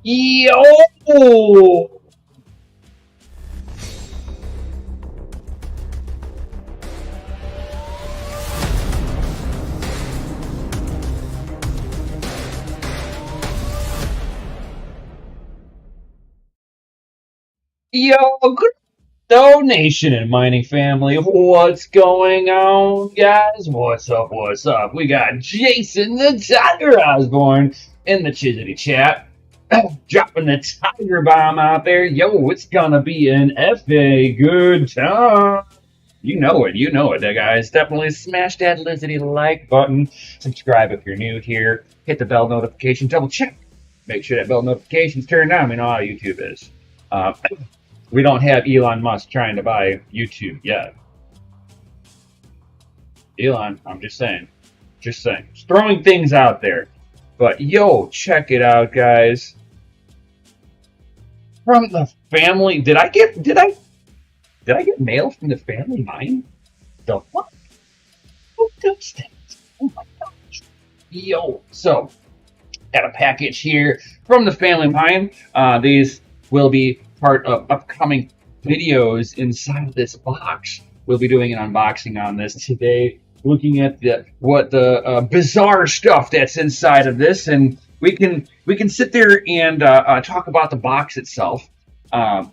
Yo! Yo, good donation and mining family. What's going on, guys? What's up? What's up? We got Jason the Tiger Osborne in the Chizity chat. Dropping the Tiger Bomb out there. Yo, it's gonna be an FA good time. You know it, guys. Definitely smash that Lizzie like button. Subscribe if you're new here. Hit the bell notification. Double check. Make sure that bell notification's turned on. We know how YouTube is. We don't have Elon Musk trying to buy YouTube yet. Elon, I'm just saying. Just throwing things out there. But yo, check it out, guys. From the family, did I get mail from the family mine? The fuck? Who does that? Oh my gosh. Yo, so got a package here from the family mine. These will be part of upcoming videos inside this box. We'll be doing an unboxing on this today, looking at the bizarre stuff that's inside of this, and we can sit there and talk about the box itself. I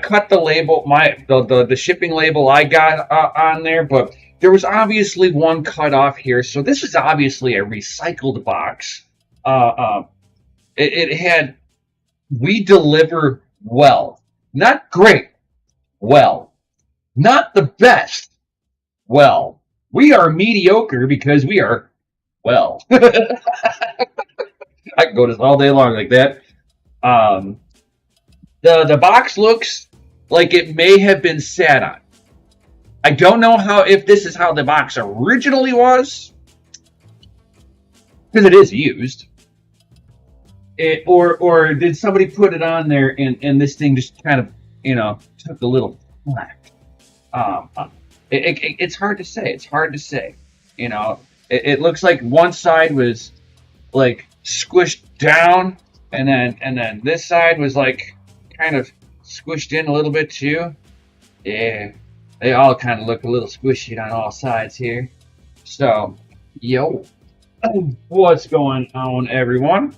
cut the label, the shipping label I got on there, but there was obviously one cut off here, so this is obviously a recycled box. It had "We deliver well," not great, well, not the best, well. We are mediocre because we are well. I can go this all day long like that. The box looks like it may have been sat on. I don't know if this is how the box originally was, because it is used. Or did somebody put it on there and this thing just kind of took a little flack. It's hard to say. It's hard to say. It looks like one side was like squished down, and then this side was like kind of squished in a little bit too. Yeah, they all kind of look a little squishy on all sides here. So, yo, what's going on, everyone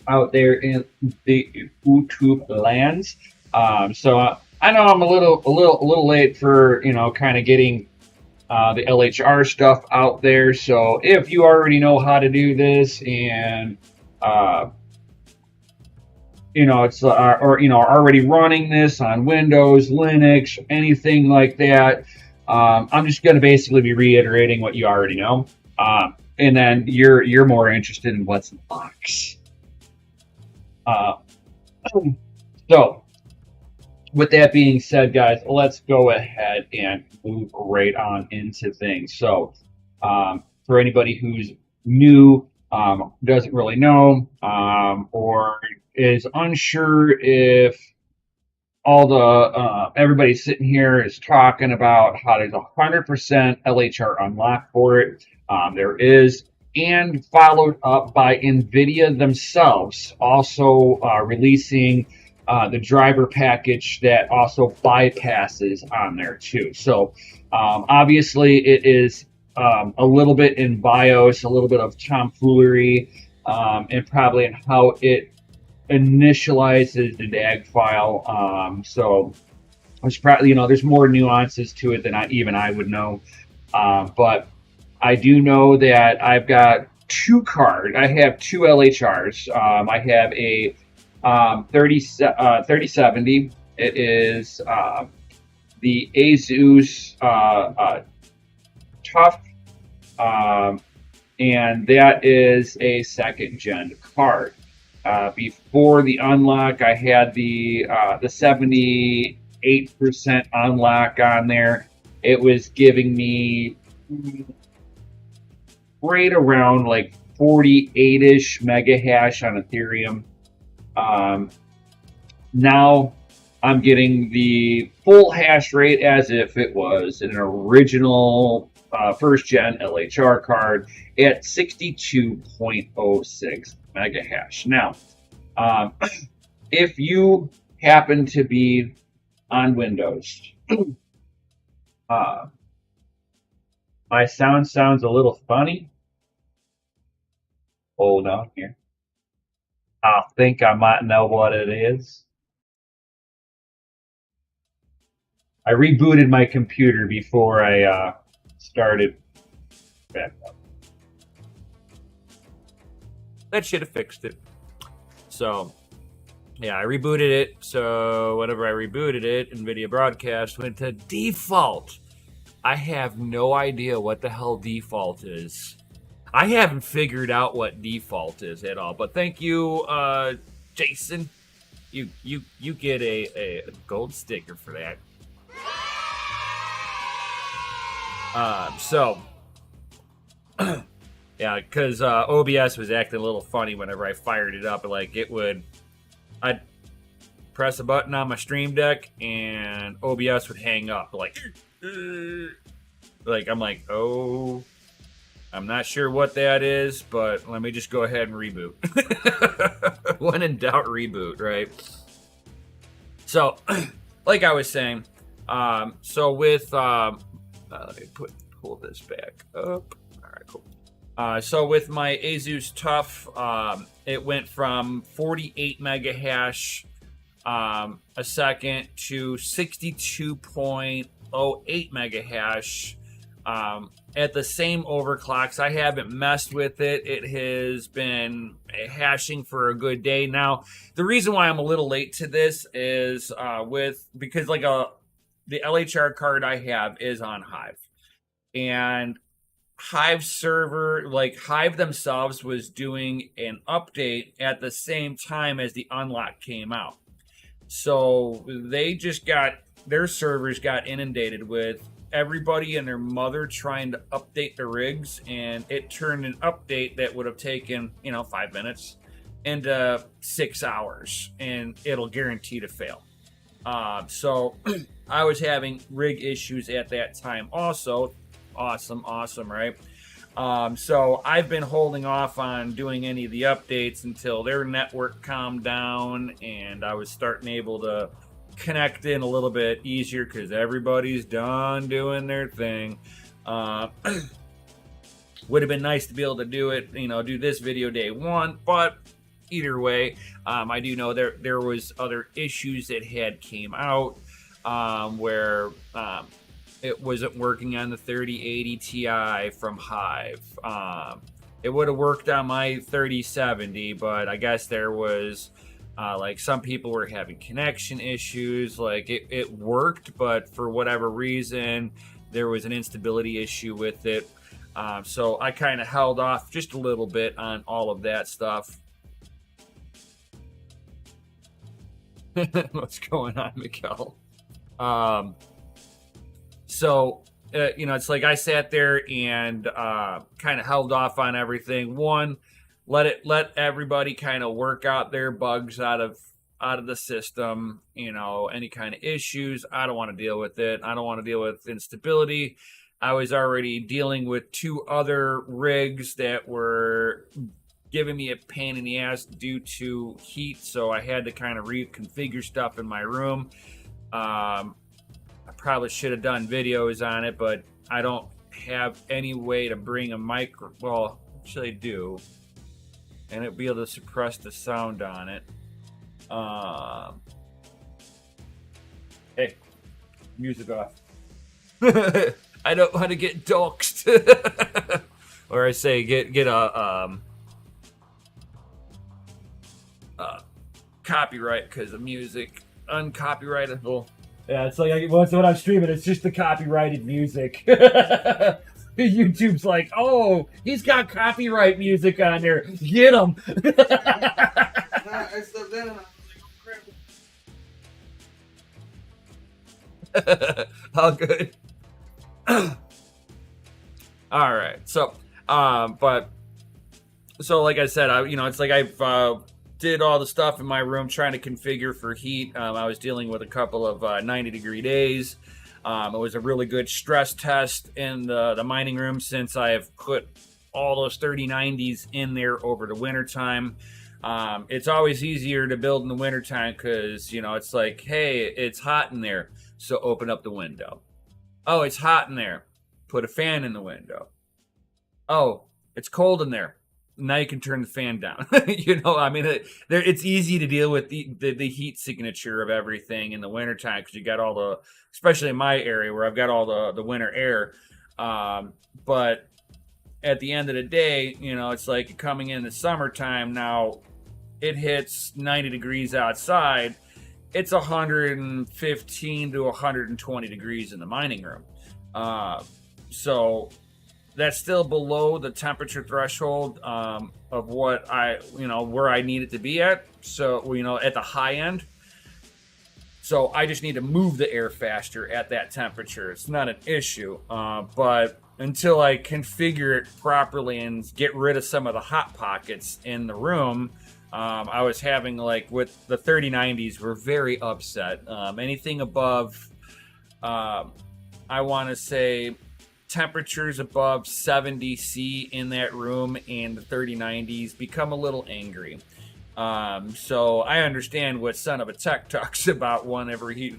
out there in the YouTube lands? So I know I'm a little late for kind of getting the LHR stuff out there. So if you already know how to do this and it's already running this on Windows, Linux, anything like that, I'm just going to basically be reiterating what you already know, and then you're more interested in what's in the box. So with that being said, guys, let's go ahead and move right on into things. So for anybody who's new, doesn't really know, or is unsure if all the everybody sitting here is talking about how there's 100% LHR unlock for it. There is, and followed up by NVIDIA themselves also releasing the driver package that also bypasses on there too. So obviously it is a little bit in BIOS, a little bit of tomfoolery, and probably in how it initializes the DAG file. So there's probably there's more nuances to it than I would know. But I do know that I've got two cards. I have two LHRs. I have a 3070. It is the Asus Tough, and that is a second gen card. Before the unlock, I had the 7080 8% unlock on there. It was giving me right around like 48-ish mega hash on Ethereum. Now I'm getting the full hash rate as if it was an original first gen LHR card at 62.06 mega hash. Now, if you happen to be on Windows, my sound sounds a little funny. Hold on here. I think I might know what it is. I rebooted my computer before I started back up. That should have fixed it. So, yeah, I rebooted it. So, whenever I rebooted it, NVIDIA Broadcast went to default. I have no idea what the hell default is. I haven't figured out what default is at all. But thank you, Jason. You get a gold sticker for that. Yeah, because OBS was acting a little funny whenever I fired it up. Like I'd press a button on my Stream Deck and OBS would hang up. Like I'm like, oh, I'm not sure what that is, but let me just go ahead and reboot. When in doubt, reboot, right? So, like I was saying, so with let me pull this back up. All right, cool. So with my Asus TUF, it went from 48 mega hash a second to 62.08 mega hash at the same overclocks. I haven't messed with it. It has been hashing for a good day now. The reason why I'm a little late to this is because like the LHR card I have is on Hive, and Hive server, like Hive themselves, was doing an update at the same time as the unlock came out. So they just their servers got inundated with everybody and their mother trying to update the rigs, and it turned an update that would have taken 5 minutes into 6 hours, and it'll guarantee to fail. So I was having rig issues at that time also. Awesome, right? So I've been holding off on doing any of the updates until their network calmed down and I was able to connect in a little bit easier because everybody's done doing their thing. Would have been nice to be able to do it, do this video day one, but either way, I do know there was other issues that had came out where it wasn't working on the 3080 Ti from Hive. It would have worked on my 3070, but I guess there was like some people were having connection issues. Like it worked, but for whatever reason, there was an instability issue with it. So I kind of held off just a little bit on all of that stuff. What's going on, Mikkel? So, it's like I sat there and kind of held off on everything. One, let everybody kind of work out their bugs out of the system. Any kind of issues, I don't want to deal with it. I don't want to deal with instability. I was already dealing with 2 other rigs that were giving me a pain in the ass due to heat, so I had to kind of reconfigure stuff in my room. I probably should have done videos on it, but I don't have any way to bring a micro. Well, actually I do, and it'd be able to suppress the sound on it. Hey, music off. I don't want to get doxed. Or I say get a copyright because of music, uncopyrightable. Yeah, it's like when I'm streaming, it's just the copyrighted music. YouTube's like, oh, he's got copyright music on there. Get him. I stepped in and I was like, oh crap. All good. All right. So, but so like I said, it's like I've did all the stuff in my room trying to configure for heat. I was dealing with a couple of 90-degree days. It was a really good stress test in the mining room since I have put all those 3090s in there over the wintertime. It's always easier to build in the wintertime because, it's like, hey, it's hot in there, so open up the window. Oh, it's hot in there. Put a fan in the window. Oh, it's cold in there. Now you can turn the fan down. It's easy to deal with the heat signature of everything in the wintertime because you got all the, especially in my area where I've got all the winter air. But at the end of the day, it's like coming in the summertime now, it hits 90 degrees outside. It's 115 to 120 degrees in the mining room. So that's still below the temperature threshold of what where I need it to be at. So, at the high end. So I just need to move the air faster at that temperature. It's not an issue. But until I configure it properly and get rid of some of the hot pockets in the room, I was having, like, with the 3090s, we're very upset. Anything above, I want to say, temperatures above 70 C in that room and the 3090s become a little angry. So I understand what Son of a Tech talks about whenever he,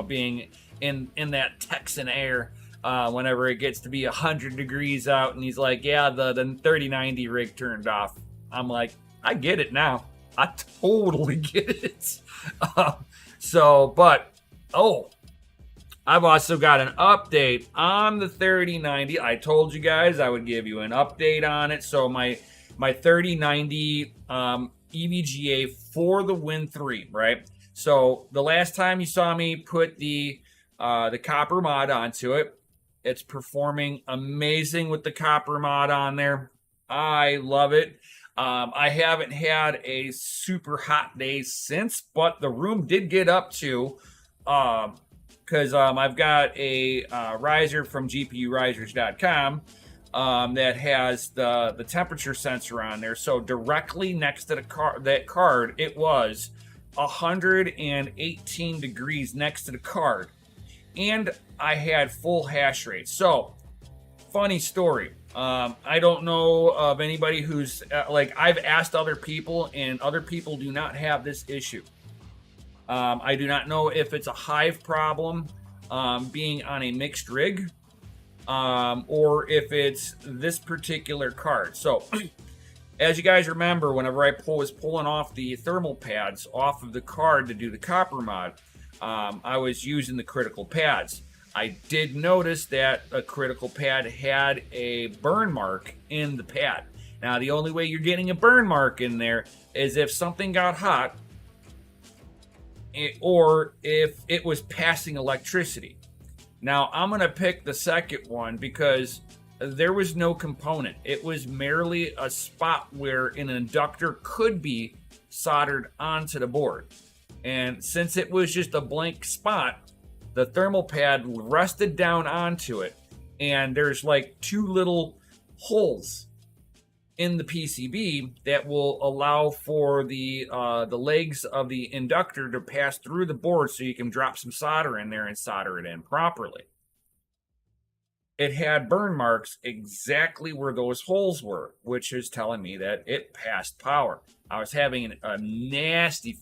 being in that Texan air, whenever it gets to be 100 degrees out, and he's like, yeah, the 3090 rig turned off. I'm like, I get it now. I totally get it. I've also got an update on the 3090. I told you guys I would give you an update on it. So my 3090 EVGA for the Win 3, right? So the last time you saw me put the copper mod onto it, it's performing amazing with the copper mod on there. I love it. I haven't had a super hot day since, but the room did get up to, because I've got a riser from GPUrisers.com that has the temperature sensor on there. So directly next to that card, it was 118 degrees next to the card. And I had full hash rate. So, funny story. I don't know of anybody who's, I've asked other people, and other people do not have this issue. I do not know if it's a Hive problem being on a mixed rig, or if it's this particular card. So, as you guys remember, whenever I was pulling off the thermal pads off of the card to do the copper mod, I was using the critical pads. I did notice that a critical pad had a burn mark in the pad. Now, the only way you're getting a burn mark in there is if something got hot, or if it was passing electricity. Now, I'm going to pick the second one because there was no component. It was merely a spot where an inductor could be soldered onto the board. And since it was just a blank spot, the thermal pad rested down onto it. And there's like two little holes in the PCB that will allow for the legs of the inductor to pass through the board so you can drop some solder in there and solder it in properly. It had burn marks exactly where those holes were, which is telling me that it passed power. I was having a nasty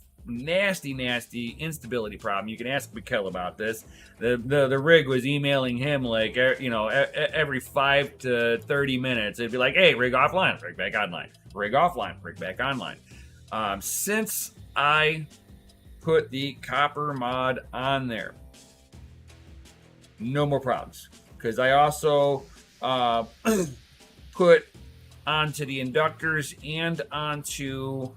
instability problem. You can ask Mikkel about this. The rig was emailing him like, every 5 to 30 minutes. It'd be like, hey, rig offline, rig back online. Rig offline, rig back online. Since I put the copper mod on there, no more problems. Because I also put onto the inductors and onto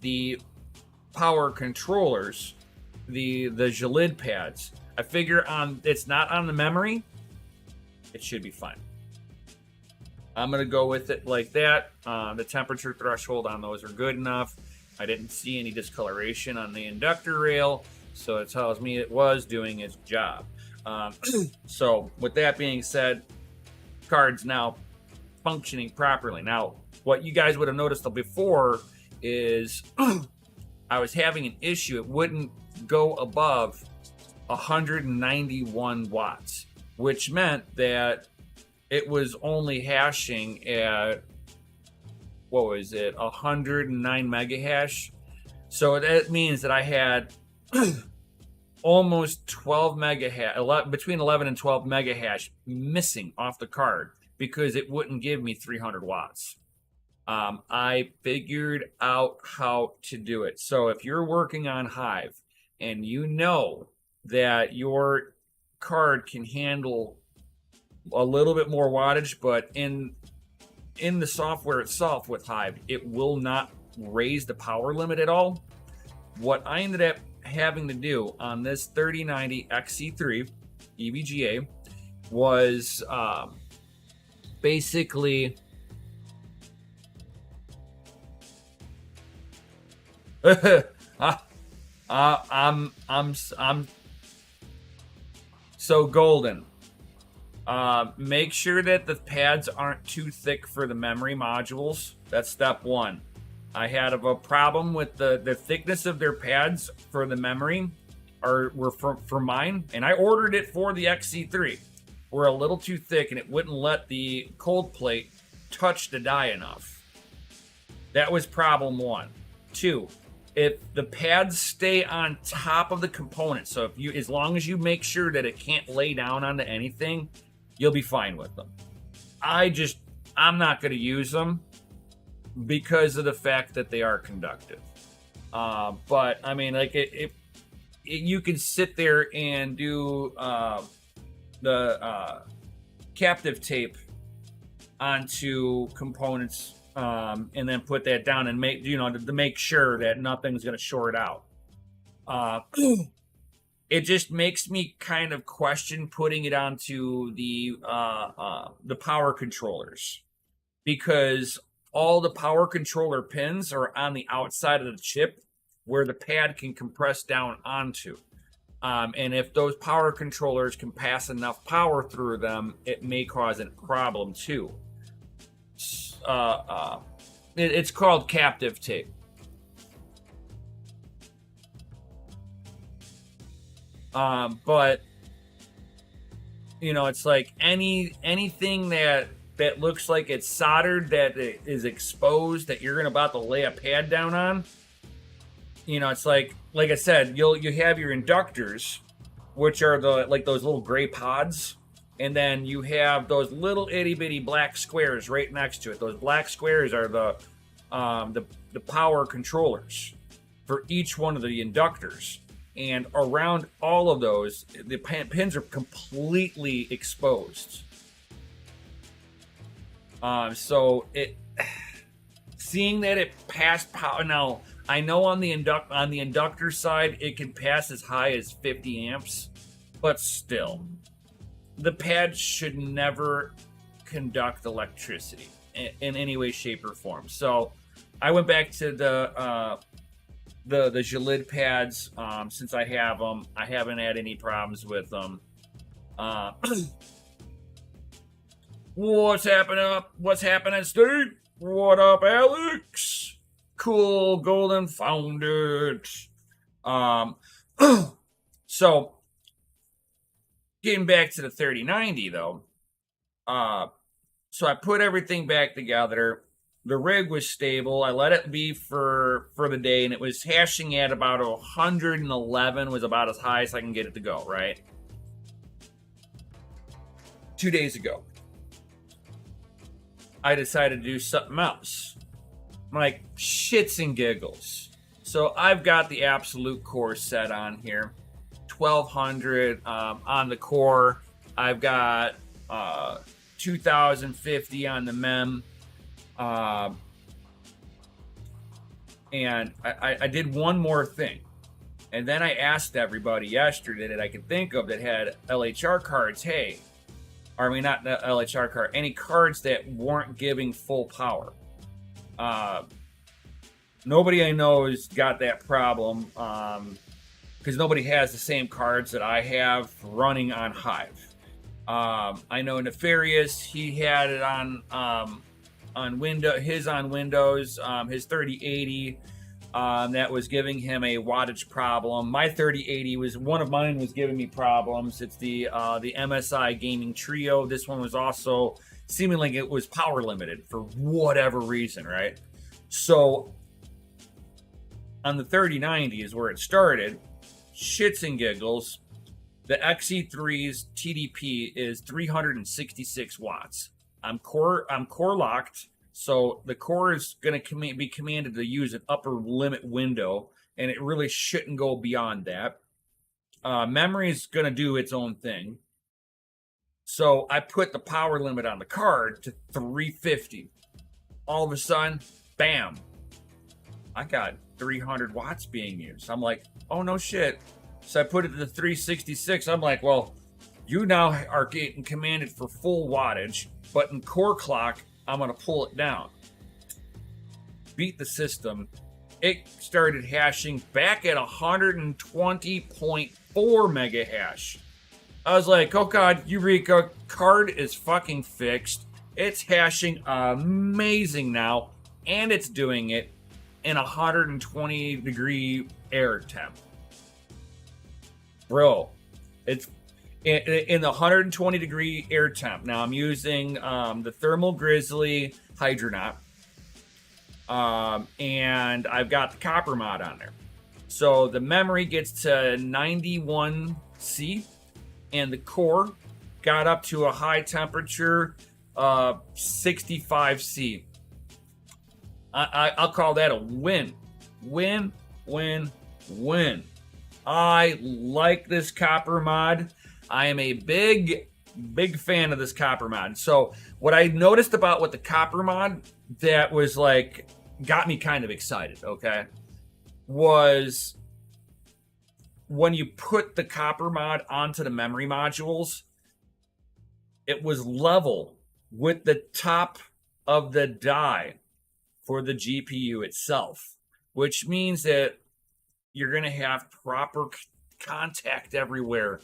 the power controllers, the Jalid pads. I figure it's not on the memory, it should be fine. I'm gonna go with it like that. The temperature threshold on those are good enough. I didn't see any discoloration on the inductor rail. So it tells me it was doing its job. So with that being said, card's now functioning properly. Now, what you guys would have noticed before is I was having an issue. It wouldn't go above 191 watts, which meant that it was only hashing at, what was it, 109 megahash. So that means that I had almost 12 megahash, between 11 and 12 megahash missing off the card because it wouldn't give me 300 watts. I figured out how to do it. So if you're working on Hive and you know that your card can handle a little bit more wattage, but in the software itself with Hive, it will not raise the power limit at all. What I ended up having to do on this 3090 XC3 EVGA was basically I'm so golden. Make sure that the pads aren't too thick for the memory modules. That's step one. I had a problem with the thickness of their pads for the memory, were for mine, and I ordered it for the XC3. Were a little too thick, and it wouldn't let the cold plate touch the die enough. That was problem one. Two, if the pads stay on top of the component, so as long as you make sure that it can't lay down onto anything, you'll be fine with them. I'm not going to use them because of the fact that they are conductive. But I mean, like you can sit there and do the captive tape onto components, and then put that down and make to make sure that nothing's going to short out. It just makes me kind of question putting it onto the power controllers, because all the power controller pins are on the outside of the chip where the pad can compress down onto. And if those power controllers can pass enough power through them, it may cause a problem too. It's called captive tape. But it's like anything that looks like it's soldered, that is exposed, that you're about to lay a pad down on. It's like I said, you have your inductors, which are those little gray pods, and then you have those little itty bitty black squares right next to it. Those black squares are the power controllers for each one of the inductors. And around all of those, the pins are completely exposed. So seeing that it passed power. Now I know on the inductor side it can pass as high as 50 amps, but still, the pad should never conduct electricity in any way, shape, or form. So I went back to the Jalid pads. Since I have them, I haven't had any problems with them. What's happening, Steve? What up, Alex? Cool, golden, found it. So getting back to the 3090 though, so I put everything back together. The rig was stable. I let it be for the day, and it was hashing at about 111, was about as high as I can get it to go, right? 2 days ago, I decided to do something else. I'm like, shits and giggles. So I've got the absolute core set on here, 1200 on the core. I've got 2050 on the mem. And I did one more thing. And then I asked everybody yesterday that I could think of that had LHR cards, hey, I mean, not the LHR card, any cards that weren't giving full power. Nobody I know has got that problem. because nobody has the same cards that I have running on Hive. I know Nefarious, he had it on Windows, his 3080. That was giving him a wattage problem. My 3080 was one of mine was giving me problems. It's the MSI Gaming Trio. This one was also seeming like it was power limited for whatever reason, right? So on the 3090 is where it started. Shits and giggles. The XE3's TDP is 366 watts. I'm core locked, so the core is going to be commanded to use an upper limit window, and it really shouldn't go beyond that. Memory is going to do its own thing. So I put the power limit on the card to 350. All of a sudden, bam, I got 300 watts being used. I'm like, oh no shit. So I put it to 366. I'm like, well, you now are getting commanded for full wattage, but in core clock, I'm going to pull it down. Beat the system. It started hashing back at 120.4 mega hash. I was like, oh god, Eureka, card is fucking fixed. It's hashing amazing now, and it's doing it in 120 degree air temp. Bro, it's in the 120 degree air temp. Now I'm using the Thermal Grizzly Hydronaut, and I've got the copper mod on there. So the memory gets to 91C, and the core got up to a high temperature 65C. I'll call that a win. Win, win, win. I like this copper mod. I am a big fan of this copper mod. So what I noticed about with the copper mod that was like, got me kind of excited, okay, was when you put the copper mod onto the memory modules, it was level with the top of the die for the GPU itself, which means that you're going to have proper contact everywhere.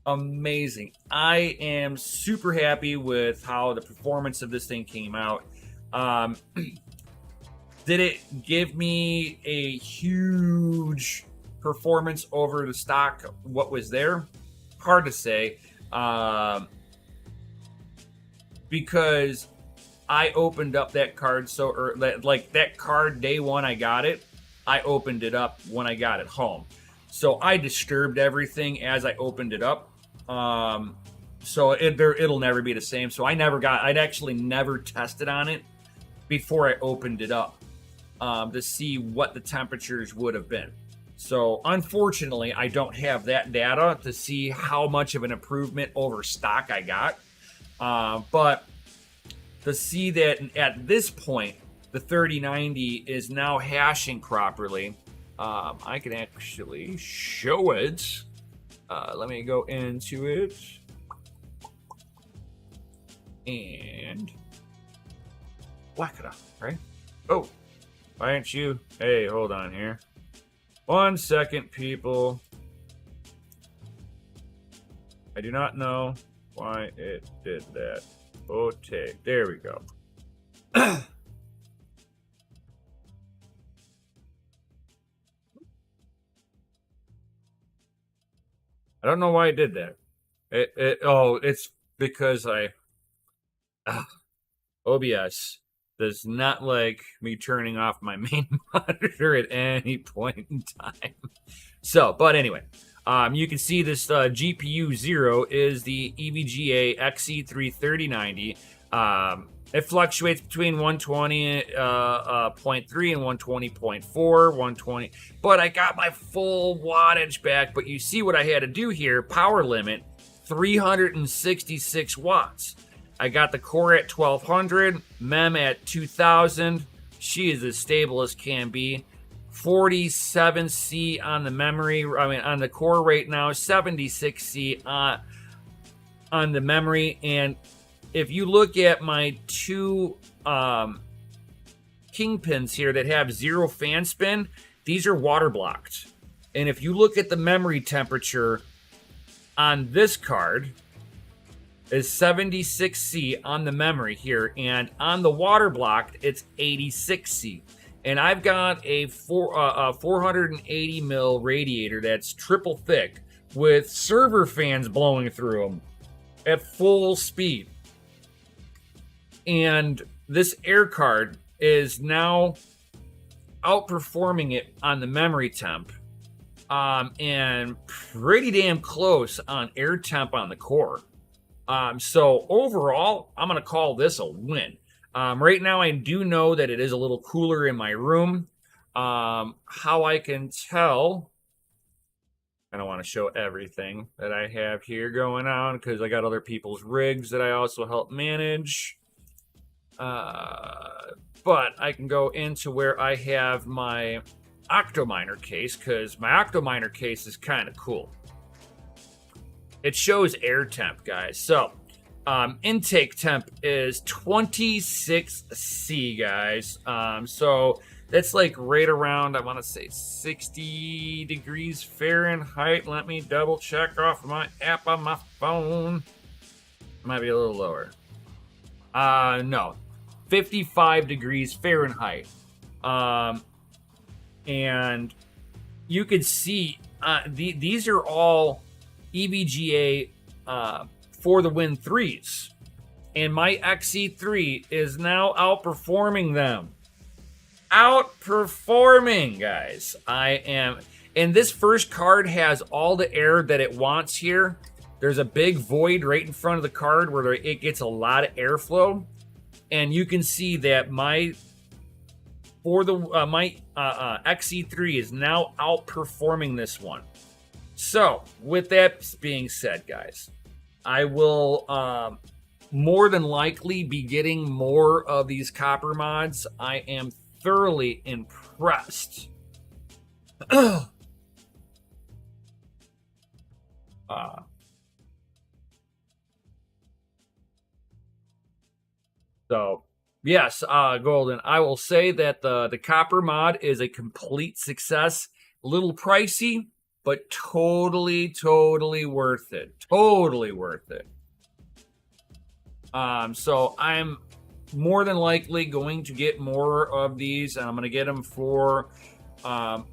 Amazing. I am super happy with how the performance of this thing came out. Did it give me a huge performance over the stock, what was there? Hard to say. Because I opened up that card that card day one I got it, I opened it up when I got it home. So I disturbed everything as I opened it up. So it'll never be the same. So I'd actually never tested on it before I opened it up to see what the temperatures would have been. So unfortunately, I don't have that data to see how much of an improvement over stock I got. But to see that at this point, the 3090 is now hashing properly. I can actually show it. Let me go into it. And whack it up, right? Oh, why aren't you? Hey, hold on here. 1 second, people. I do not know why it did that. Okay, there we go. I don't know why it did that. It's because OBS does not like me turning off my main monitor at any point in time. So, but anyway, you can see this GPU 0 is the EVGA XE3 3090. It fluctuates between 120.3 and 120.4, 120. But I got my full wattage back. But you see what I had to do here. Power limit, 366 watts. I got the core at 1200, mem at 2000. She is as stable as can be. 47C on the memory. On the core right now, 76C on the memory. And if you look at my two kingpins here that have 0 fan spin, these are water blocked. And if you look at the memory temperature on this card, is 76C on the memory here, and on the water block, it's 86C. And I've got a 480 mil radiator that's triple thick with server fans blowing through them at full speed. And this air card is now outperforming it on the memory temp, and pretty damn close on air temp on the core. So overall, I'm going to call this a win. Right now, I do know that it is a little cooler in my room. How I can tell, I don't want to show everything that I have here going on because I got other people's rigs that I also help manage. But I can go into where I have my Octominer case, because my Octominer case is kind of cool. It shows air temp, guys. So intake temp is 26C, guys. So that's like right around, I want to say 60 degrees Fahrenheit. Let me double check off my app on my phone. Might be a little lower. No, 55 degrees Fahrenheit. And you can see these are all EVGA for the Win 3s. And my XE3 is now outperforming them. Outperforming, guys. I am. And this first card has all the air that it wants here. There's a big void right in front of the card where it gets a lot of airflow. And you can see that my XE3 is now outperforming this one. So, with that being said, guys, I will more than likely be getting more of these copper mods. I am thoroughly impressed. So, yes, Golden, I will say that the copper mod is a complete success. A little pricey, but totally worth it. Totally worth it. So I'm more than likely going to get more of these, and I'm going to get them for the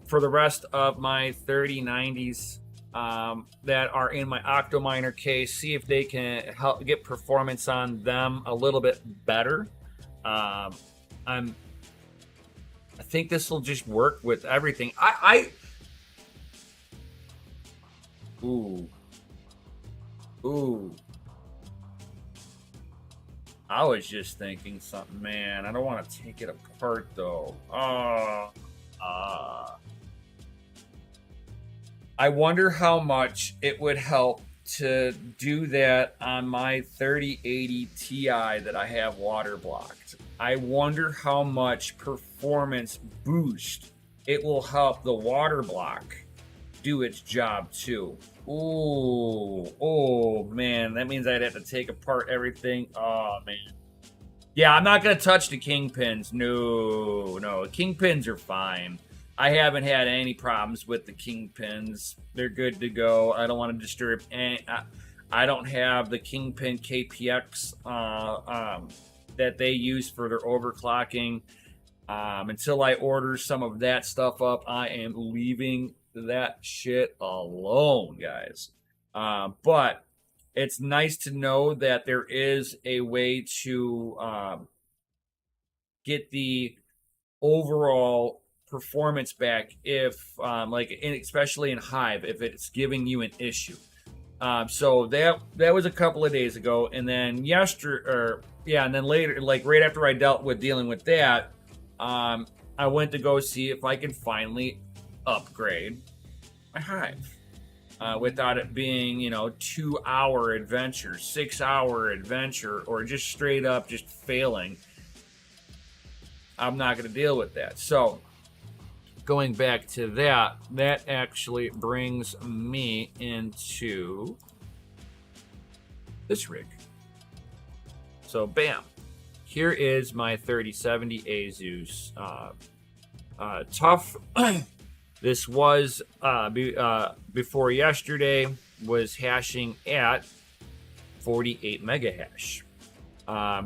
rest of my 3090s that are in my Octominer case. See if they can help get performance on them a little bit better. I think this will just work with everything. Ooh. I was just thinking something, man. I don't want to take it apart, though. I wonder how much it would help to do that on my 3080 Ti that I have water blocked. I wonder how much performance boost it will help the water block do its job too. Oh man, that means I'd have to take apart everything. Oh man. Yeah, I'm not gonna touch the kingpins. No, kingpins are fine. I haven't had any problems with the kingpins. They're good to go. I don't want to disturb any. I don't have the kingpin KPX that they use for their overclocking. Until I order some of that stuff up, I am leaving that shit alone, guys. But it's nice to know that there is a way to get the overall performance back if especially in Hive, if it's giving you an issue. So that was a couple of days ago, and then and then later, like right after I dealing with that, I went to go see if I could finally upgrade my Hive without it being 2-hour adventure, 6-hour adventure, or just straight up just failing. I'm not going to deal with that. So going back to that actually brings me into this rig. So bam, here is my 3070 Asus. Tough. This was before yesterday was hashing at 48 mega hash.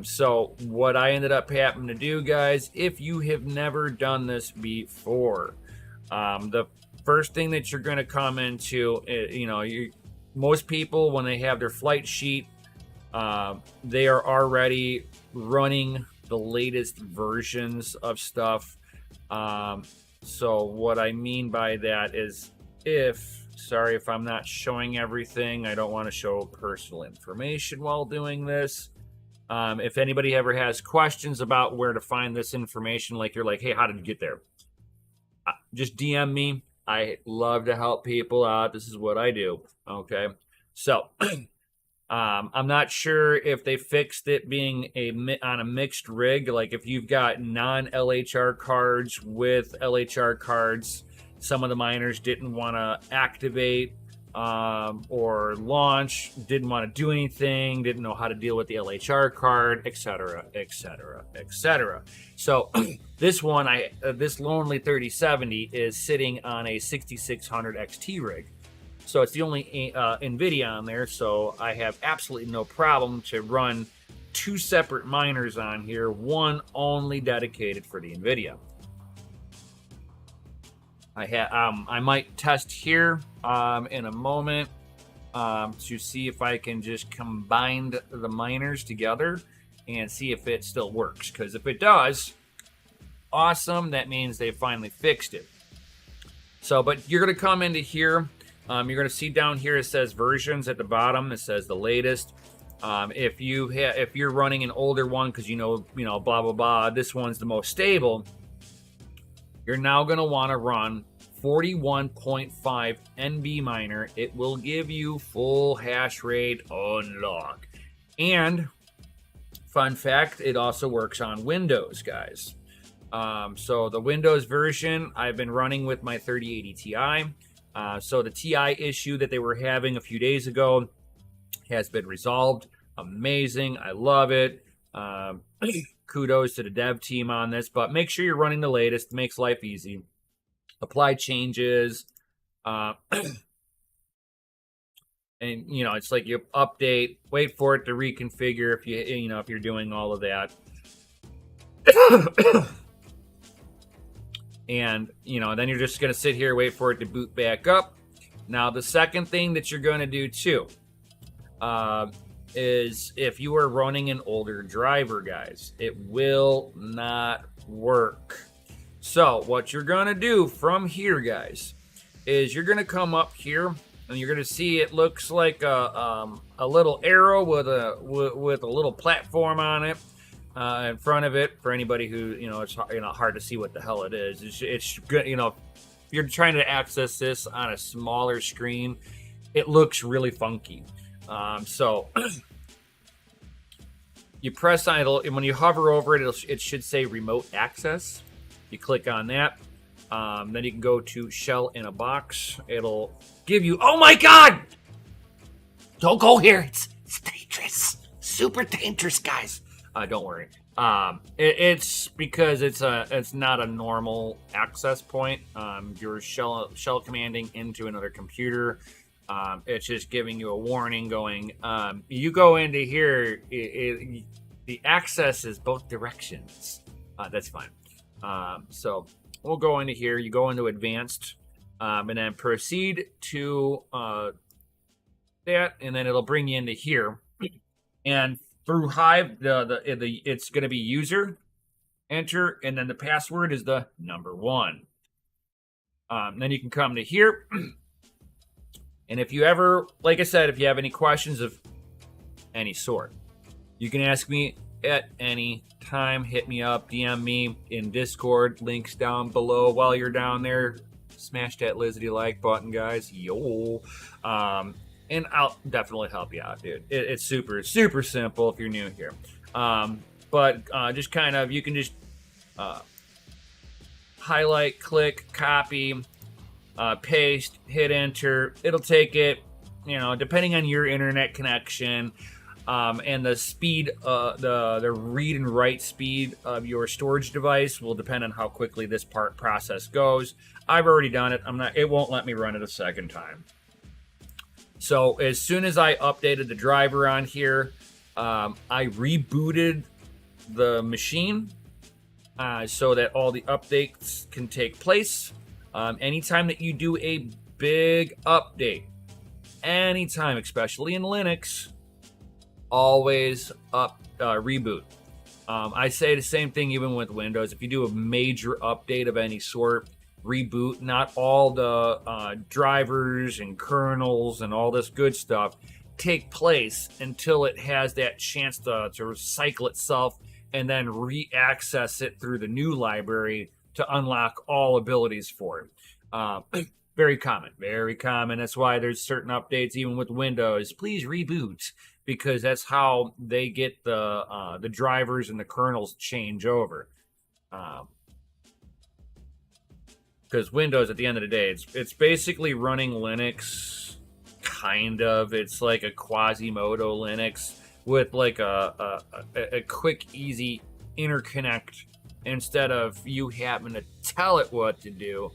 So what I ended up having to do, guys, if you have never done this before, the first thing that you're going to come into, most people, when they have their flight sheet, they are already running the latest versions of stuff. So what I mean by that is, sorry if I'm not showing everything, I don't want to show personal information while doing this. If anybody ever has questions about where to find this information, like you're like, hey, how did you get there? Just DM me. I love to help people out. This is what I do. Okay. So, I'm not sure if they fixed it being on a mixed rig. Like if you've got non-LHR cards with LHR cards, some of the miners didn't want to activate or launch, didn't want to do anything, didn't know how to deal with the LHR card, etc., etc., etc. So this one, this Lonely 3070 is sitting on a 6600 XT rig. So it's the only NVIDIA on there, so I have absolutely no problem to run two separate miners on here, one only dedicated for the NVIDIA. I might test here in a moment to see if I can just combine the miners together and see if it still works. Because if it does, awesome. That means they finally fixed it. So, but you're going to come into here. You're going to see down here it says versions at the bottom. It says the latest. If you're running an older one because you know blah blah blah, this one's the most stable. You're now going to want to run 41.5 NB miner. It will give you full hash rate unlock. And fun fact, it also works on Windows, guys. So the Windows version I've been running with my 3080 Ti. So the TI issue that they were having a few days ago has been resolved. Amazing. I love it. Kudos to the dev team on this, but make sure you're running the latest. It makes life easy. Apply changes. And, it's like you update, wait for it to reconfigure if if you're doing all of that. And, then you're just going to sit here, wait for it to boot back up. Now, the second thing that you're going to do, too, is if you are running an older driver, guys, it will not work. So, what you're going to do from here, guys, is you're going to come up here, and you're going to see it looks like a little arrow with a little platform on it. In front of it, for anybody who it's hard to see what the hell it is. It's good. If you're trying to access this on a smaller screen, it looks really funky. So you press on it, and when you hover over it, it should say remote access. You click on that. Then you can go to shell in a box. It'll give you. Oh my God! Don't go here. It's dangerous. Super dangerous, guys. Don't worry. It's because it's not a normal access point. You're shell commanding into another computer. It's just giving you a warning going, you go into here, the access is both directions. That's fine. So we'll go into here. You go into advanced, and then proceed to that, and then it'll bring you into here. And through Hive, it's going to be user, enter, and then the password is the number 1. Then you can come to here. And if you ever, like I said, if you have any questions of any sort, you can ask me at any time. Hit me up, DM me in Discord. Links down below. While you're down there, smash that Lizzie like button, guys. Yo. And I'll definitely help you out, dude. It's super, super simple if you're new here. But just kind of, you can just highlight, click, copy, paste, hit enter. It'll take it, depending on your internet connection. And the speed, the read and write speed of your storage device will depend on how quickly this process goes. I've already done it. It won't let me run it a second time. So as soon as I updated the driver on here, I rebooted the machine so that all the updates can take place. Anytime that you do a big update, anytime, especially in Linux, always reboot. I say the same thing even with Windows. If you do a major update of any sort, reboot. Not all the drivers and kernels and all this good stuff take place until it has that chance to recycle itself and then re-access it through the new library to unlock all abilities for it. Very common, very common. That's why there's certain updates, even with Windows. Please reboot, because that's how they get the drivers and the kernels change over. Because Windows, at the end of the day, it's basically running Linux, kind of. It's like a Quasimodo Linux with like a quick, easy interconnect instead of you having to tell it what to do.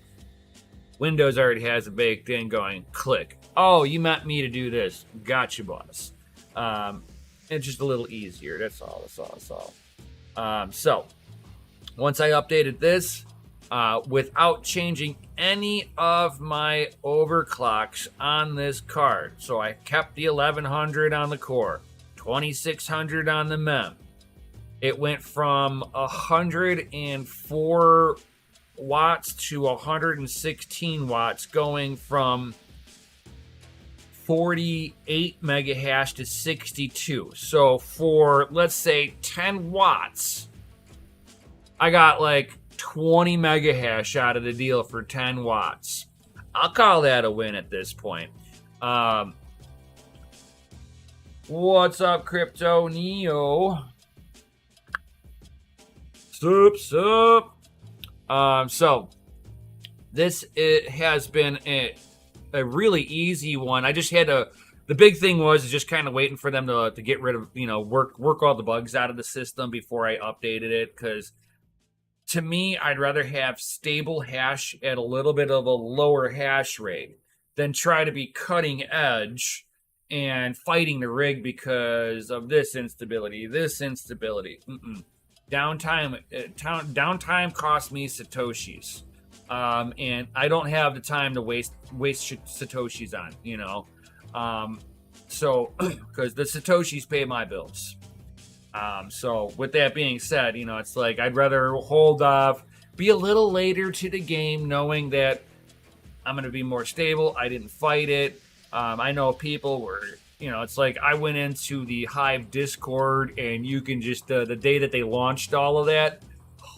Windows already has it baked in, going click. Oh, you meant me to do this. Gotcha, boss. It's just a little easier. That's all. So once I updated this, without changing any of my overclocks on this card. So I kept the 1100 on the core, 2600 on the mem. It went from 104 watts to 116 watts, going from 48 mega hash to 62. So for, let's say, 10 watts, I got like 20 mega hash out of the deal for 10 watts. I'll call that a win at this point. What's up, Crypto Neo? Sup. So this, it has been a really easy one. I just had to, the big thing was just kind of waiting for them to get rid of, work all the bugs out of the system before I updated it. Because to me, I'd rather have stable hash at a little bit of a lower hash rate than try to be cutting edge and fighting the rig because of this instability. Downtime cost me Satoshis. And I don't have the time to waste Satoshis on, so because the Satoshis pay my bills. So with that being said, it's like I'd rather hold off, be a little later to the game, knowing that I'm going to be more stable. I didn't fight it. I know people were, it's like I went into the Hive Discord, and you can just, the day that they launched all of that,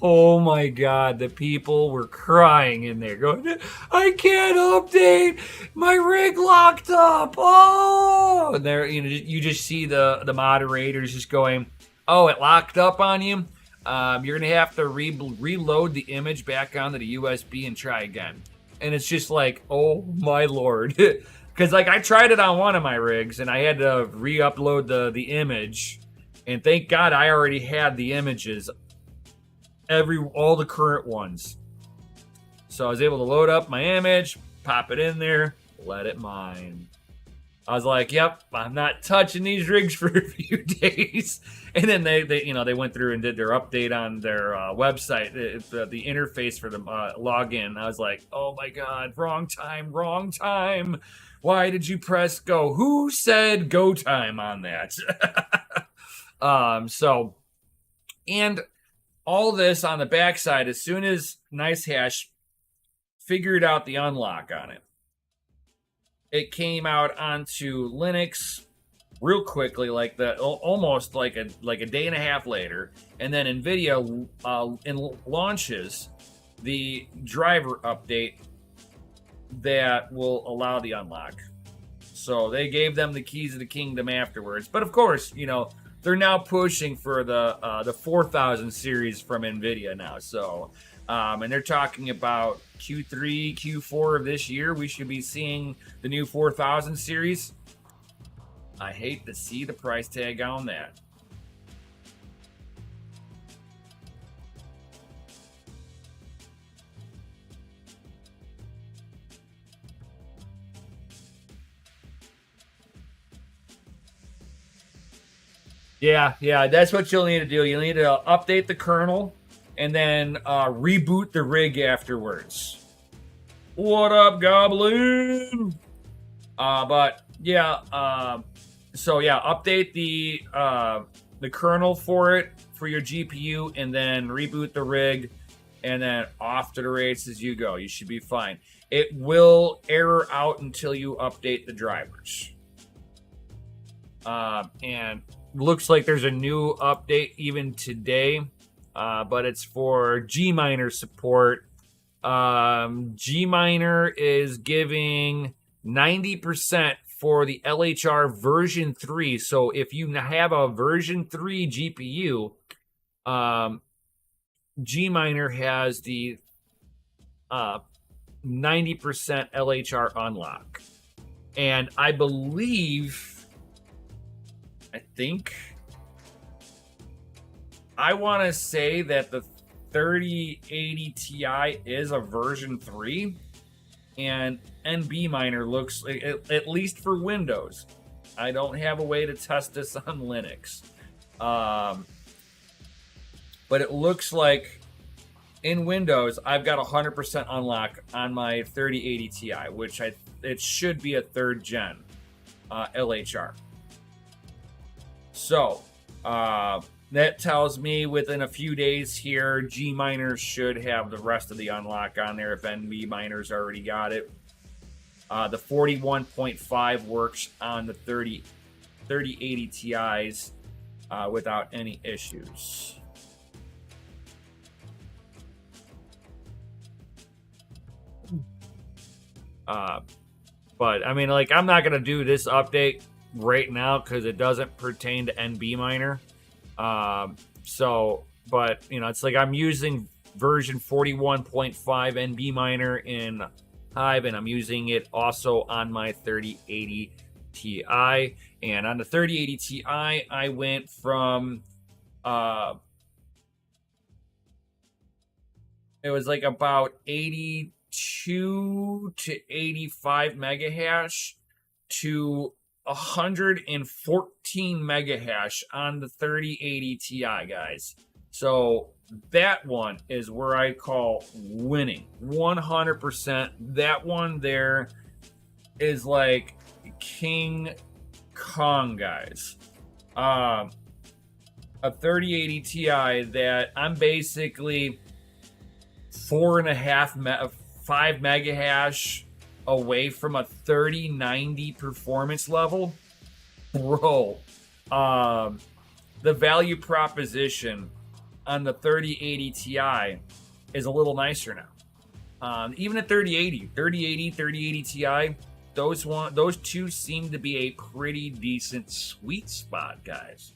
oh my God, the people were crying in there going, I can't update, my rig locked up. Oh, and there, you just see the moderators just going, oh, it locked up on you. You're going to have to reload the image back onto the USB and try again. And it's just like, oh my Lord. Because like I tried it on one of my rigs and I had to re-upload the image. And thank God I already had the images, all the current ones. So I was able to load up my image, pop it in there, let it mine. I was like, yep, I'm not touching these rigs for a few days. And then they went through and did their update on their website, the interface for the login. I was like, oh my God, wrong time. Why did you press go? Who said go time on that? And all this on the backside, as soon as NiceHash figured out the unlock on it, it came out onto Linux real quickly, almost like a day and a half later, and then NVIDIA launches the driver update that will allow the unlock. So they gave them the keys of the kingdom afterwards. But of course, they're now pushing for the 4000 series from NVIDIA now. So, and they're talking about Q3, Q4 of this year, we should be seeing the new 4000 series. I hate to see the price tag on that. Yeah, that's what you'll need to do. You'll need to update the kernel and then reboot the rig afterwards. What up, Goblin? But yeah, so yeah, update the kernel for it for your GPU, and then reboot the rig, and then off to the races you go. You should be fine. It will error out until you update the drivers. And looks like there's a new update even today, but it's for Gminer support. Gminer is giving 90% for the LHR version 3. So if you have a version 3 GPU, Gminer has the 90% LHR unlock. And I want to say that the 3080 Ti is a version 3, and NB Miner looks like, at least for Windows. I don't have a way to test this on Linux. But it looks like in Windows, I've got 100% unlock on my 3080 Ti, which it should be a 3rd gen LHR. So, that tells me within a few days here, Gminer should have the rest of the unlock on there if NB Miner's already got it. The 41.5 works on the 3080 Ti's without any issues. But I mean, like, I'm not going to do this update right now because it doesn't pertain to NB Miner. But you know, it's like I'm using version 41.5 NB Miner in Hive, and I'm using it also on my 3080 Ti. And on the 3080 Ti, I went from it was like about 82 to 85 mega hash to 114 mega hash on the 3080 Ti, guys. So that one is where I call winning 100%. That one there is like King Kong, guys. A 3080 Ti that I'm basically 5 mega hash away from a 3090 performance level. Bro, the value proposition on the 3080 Ti is a little nicer now. Even at 3080 Ti, those two seem to be a pretty decent sweet spot, guys.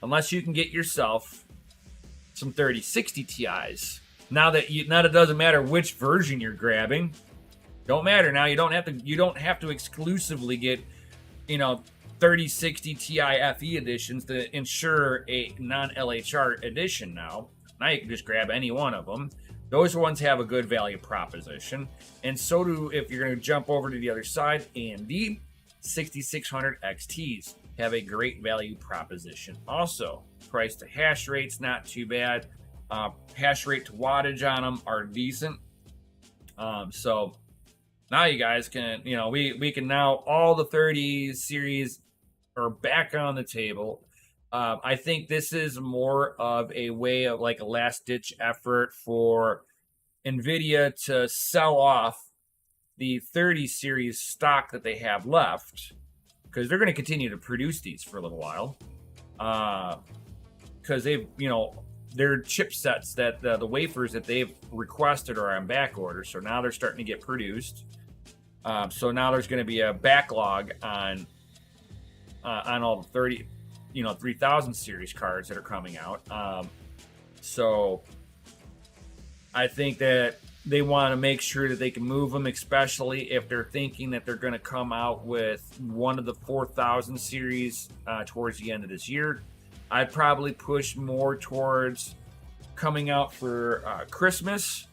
Unless you can get yourself some 3060 Ti's. Now that it doesn't matter which version you're grabbing, don't matter now. You don't have to exclusively get, 3060 Ti FE editions to ensure a non-LHR edition. Now you can just grab any one of them. Those ones have a good value proposition, and so do, if you're going to jump over to the other side, AMD 6600 XTs have a great value proposition. Also, price to hash rate's not too bad. Hash rate to wattage on them are decent. So now you guys can, we can now, all the 30 series are back on the table. I think this is more of a way of like a last ditch effort for NVIDIA to sell off the 30 series stock that they have left, because they're going to continue to produce these for a little while. Because they've, their chipsets that the wafers that they've requested are on back order, so now they're starting to get produced. So now there's going to be a backlog on all the 3000 series cards that are coming out. So I think that they want to make sure that they can move them, especially if they're thinking that they're going to come out with one of the 4000 series towards the end of this year. I'd probably push more towards coming out for Christmas.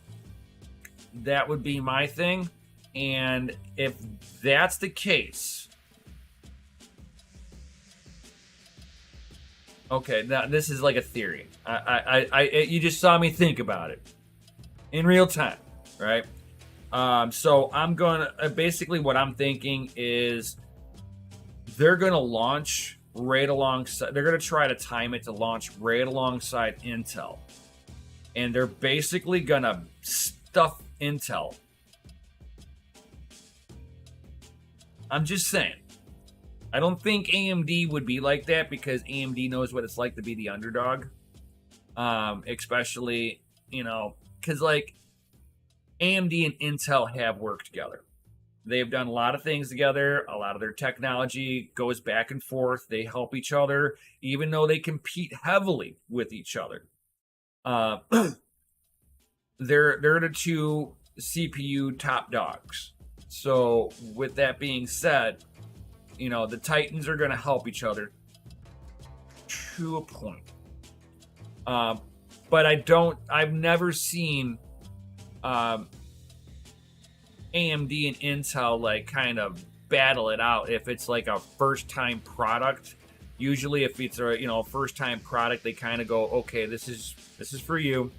That would be my thing. And if that's the case, okay, now this is like a theory. You just saw me think about it in real time, right? So I'm gonna basically what I'm thinking is they're gonna launch right alongside. They're gonna try to time it to launch right alongside Intel, and they're basically gonna stuff Intel. I'm just saying. I don't think AMD would be like that because AMD knows what it's like to be the underdog. Especially, because like AMD and Intel have worked together. They've done a lot of things together. A lot of their technology goes back and forth. They help each other, even though they compete heavily with each other. They're the two CPU top dogs. So with that being said, the Titans are going to help each other to a point. But I've never seen AMD and Intel like kind of battle it out if it's like a first time product. Usually if it's a first time product, they kind of go, okay, this is for you.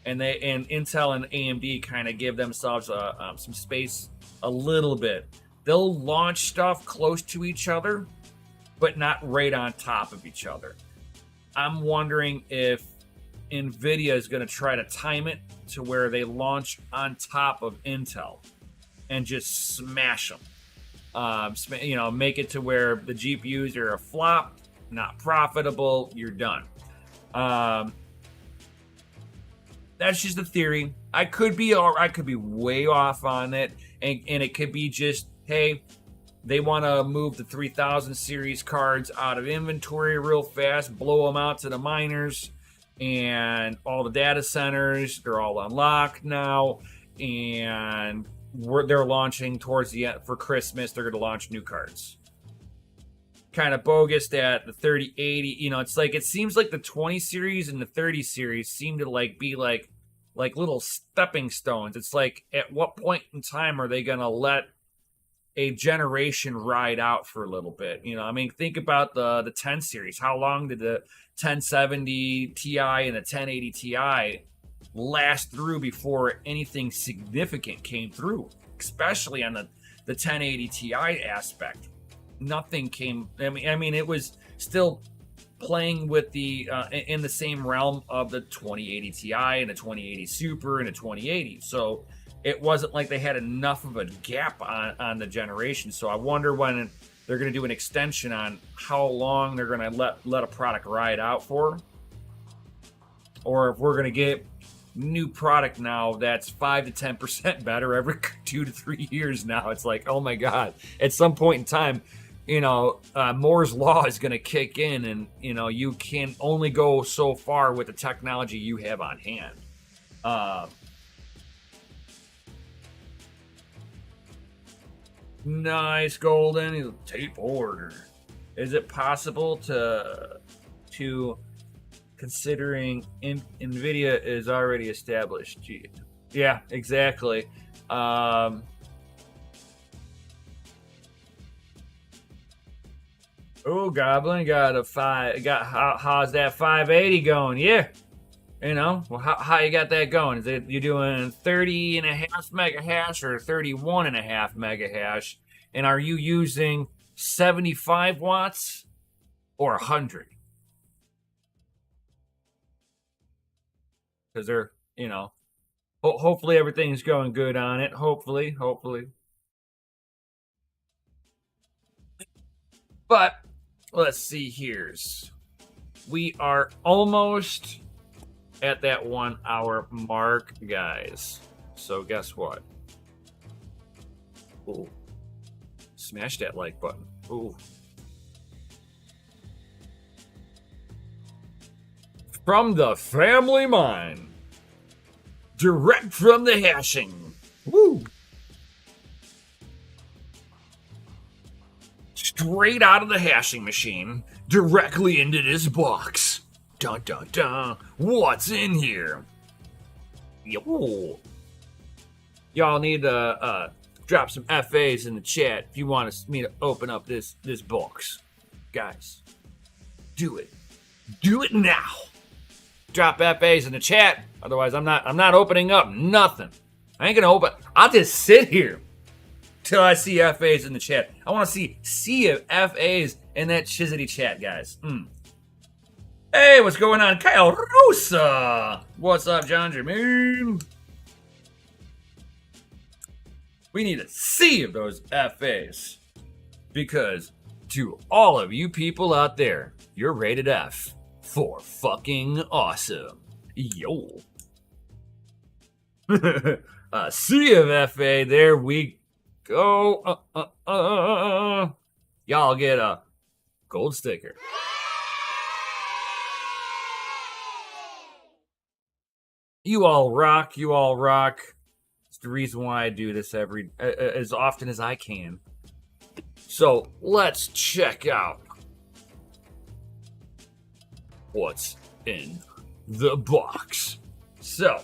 And Intel and AMD kind of give themselves some space a little bit. They'll launch stuff close to each other, but not right on top of each other. I'm wondering if NVIDIA is going to try to time it to where they launch on top of Intel and just smash them. Make it to where the GPUs are a flop, not profitable, you're done. That's just a theory. I could be way off on it, and it could be just, hey, they want to move the 3000 series cards out of inventory real fast, blow them out to the miners, and all the data centers, they're all unlocked now, and they're launching towards the end for Christmas. They're going to launch new cards. Kind of bogus that the 3080, it's like it seems like the 20 series and the 30 series seem to be like little stepping stones. It's like, at what point in time are they going to let a generation ride out for a little bit? Think about the 10 series. How long did the 1070 Ti and the 1080 Ti last through before anything significant came through, especially on the 1080 Ti aspect? Nothing came. It was still playing with the in the same realm of the 2080 Ti and the 2080 Super and the 2080. So it wasn't like they had enough of a gap on the generation. So I wonder when they're going to do an extension on how long they're going to let a product ride out for, or if we're going to get new product now that's 5 to 10% better every 2 to 3 years. Now it's like, oh my god, at some point in time, Moore's law is going to kick in, and you can only go so far with the technology you have on hand. Nice, Golden. Tape order. Is it possible to considering NVIDIA is already established? Gee. Yeah, exactly. Oh, Goblin got a 5. How's that 580 going? Yeah. Well, how you got that going? Is it you doing 30 and a half mega hash or 31 and a half mega hash? And are you using 75 watts or 100? Because they're, hopefully everything's going good on it. Hopefully. But let's see here. We are almost at that 1 hour mark, guys. So guess what? Ooh. Smash that like button. Ooh. From the family mind, direct from the hashing. Woo! Straight out of the hashing machine, directly into this box. Dun dun dun. What's in here? Yo. Y'all need to drop some FAs in the chat if you want me to open up this box. Guys, do it. Do it now. Drop FAs in the chat. Otherwise, I'm not opening up nothing. I ain't gonna open. I'll just sit here till I see FAs in the chat. I want to see FAs in that chizzity chat, guys. Hey, what's going on, Kyle Rosa? What's up, John Jermaine? We need a sea of those FAs because to all of you people out there, you're rated F for fucking awesome. Yo. A sea of FA, there we go. Y'all get a gold sticker. You all rock. You all rock. It's the reason why I do this as often as I can. So let's check out what's in the box. So,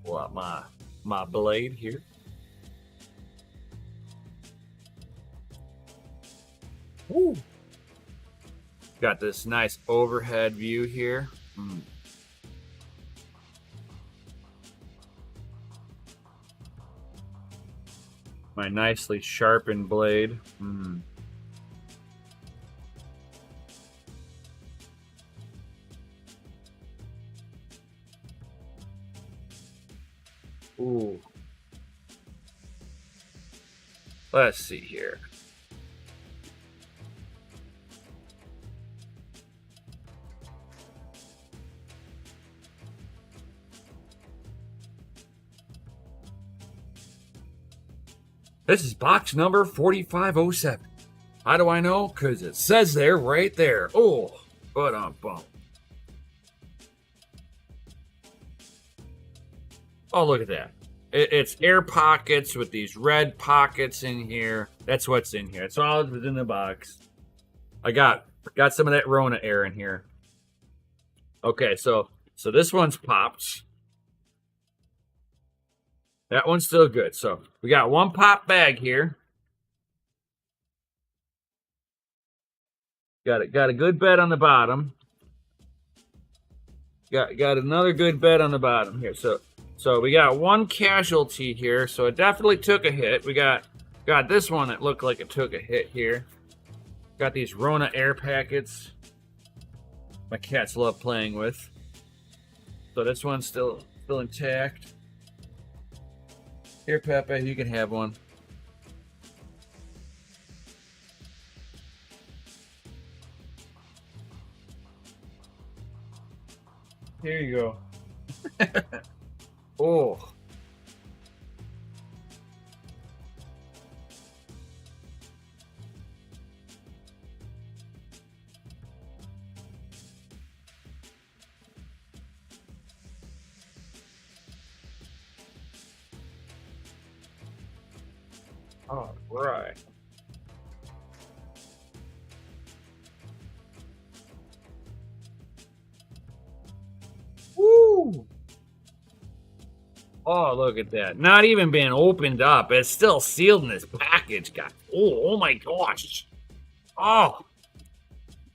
pull out my blade here. Woo. Got this nice overhead view here. My nicely sharpened blade. Ooh. Let's see here. This is box number 4507. How do I know? Because it says there, right there. Oh, but bum. Oh, look at that. It's air pockets with these red pockets in here. That's what's in here. That's all that's within the box. I got some of that Rona air in here. Okay, so this one's popped. That one's still good. So we got one pop bag here. Got a good bed on the bottom. Got another good bed on the bottom here. So we got one casualty here. So it definitely took a hit. We got this one that looked like it took a hit here. Got these Rona air packets. My cats love playing with. So this one's still intact. Here, Pepe, you can have one. Here you go. Oh. All right. Woo! Oh, look at that. Not even being opened up. It's still sealed in this package, guys. Oh my gosh. Oh.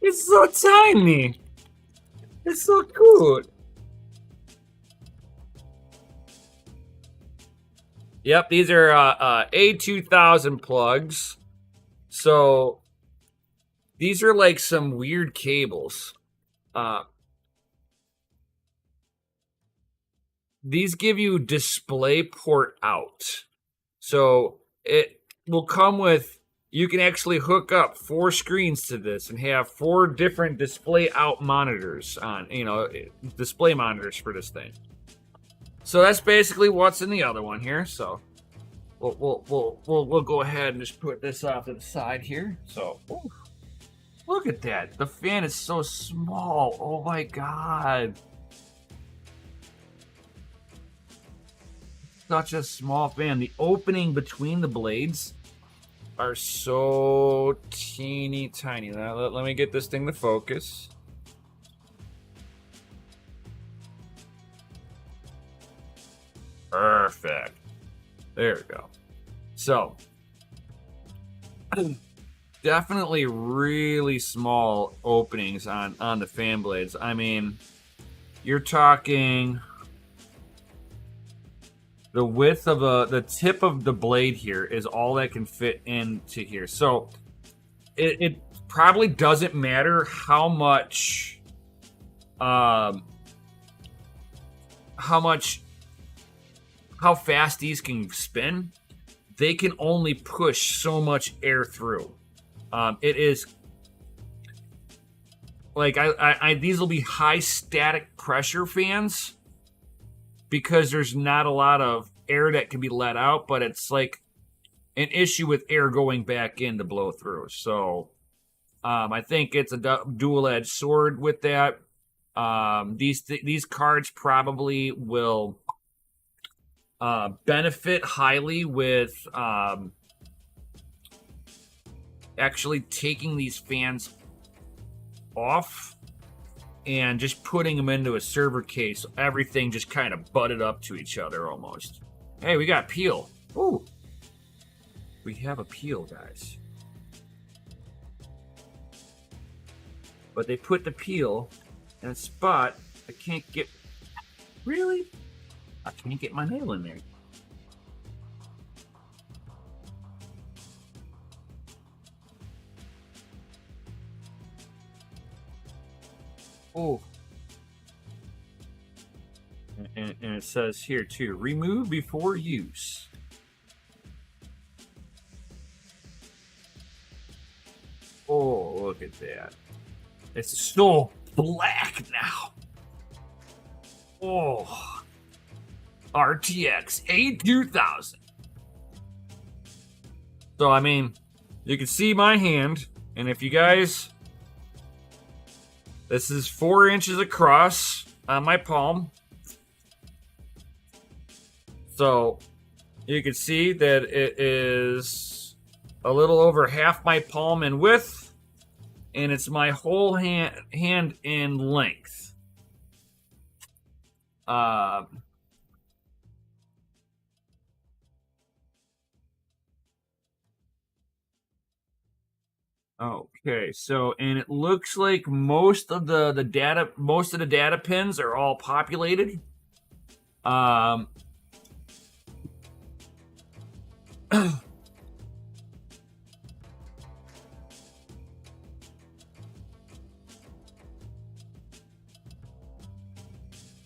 It's so tiny. It's so cool. Yep, these are A2000 plugs. So these are like some weird cables. These give you display port out. So it will come with, you can actually hook up 4 screens to this and have 4 different display out monitors on, display monitors for this thing. So that's basically what's in the other one here. So we'll go ahead and just put this off to the side here. So ooh, look at that. The fan is so small. Oh my god. such a small fan. The opening between the blades are so teeny tiny. Now, let me get this thing to focus. Perfect. There we go. So, definitely really small openings on the fan blades. I mean, you're talking the width of the tip of the blade here is all that can fit into here. So it probably doesn't matter how fast these can spin. They can only push so much air through. It is like these will be high static pressure fans because there's not a lot of air that can be let out, but it's like an issue with air going back in to blow through. So I think it's a dual-edged sword with that. These cards probably will benefit highly with actually taking these fans off and just putting them into a server case. So everything just kind of butted up to each other almost. Hey, we got peel. Ooh. We have a peel, guys. But they put the peel in a spot I can't get. Really? I can't get my nail in there. Oh. And it says here too, remove before use. Oh, look at that. It's so black now. Oh. RTX A2000. So, I mean, you can see my hand, and if you guys, this is 4 inches across on my palm. So, you can see that it is a little over half my palm in width, and it's my whole hand in length. Okay, so and it looks like most of the data pins are all populated. I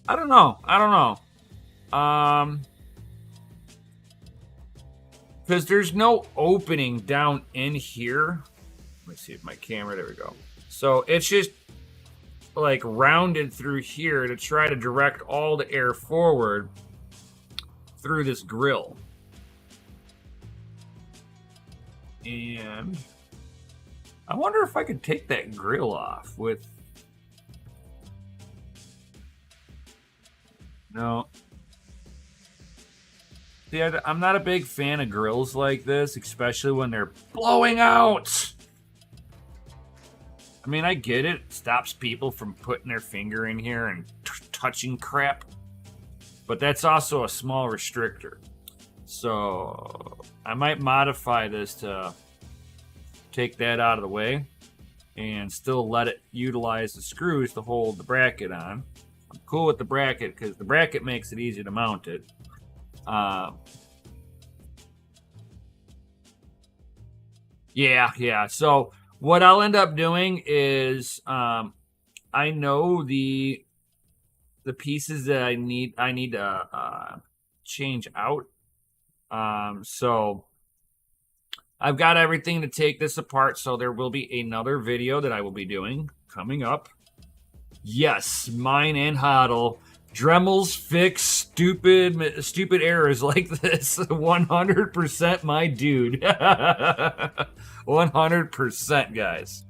don't know. Because there's no opening down in here. Let me see if my camera, there we go. So it's just like rounded through here to try to direct all the air forward through this grill. And I wonder if I could take that grill off with... No. See, I'm not a big fan of grills like this, especially when they're blowing out. I mean, I get it. It stops people from putting their finger in here and touching crap. But that's also a small restrictor. So I might modify this to take that out of the way and still let it utilize the screws to hold the bracket on. I'm cool with the bracket because the bracket makes it easy to mount it. Yeah. So what I'll end up doing is I know the pieces that I need to change out. So I've got everything to take this apart, so there will be another video that I will be doing coming up. Yes, mine and Hodl. Dremel's fix stupid errors like this. 100% my dude. 100%, guys.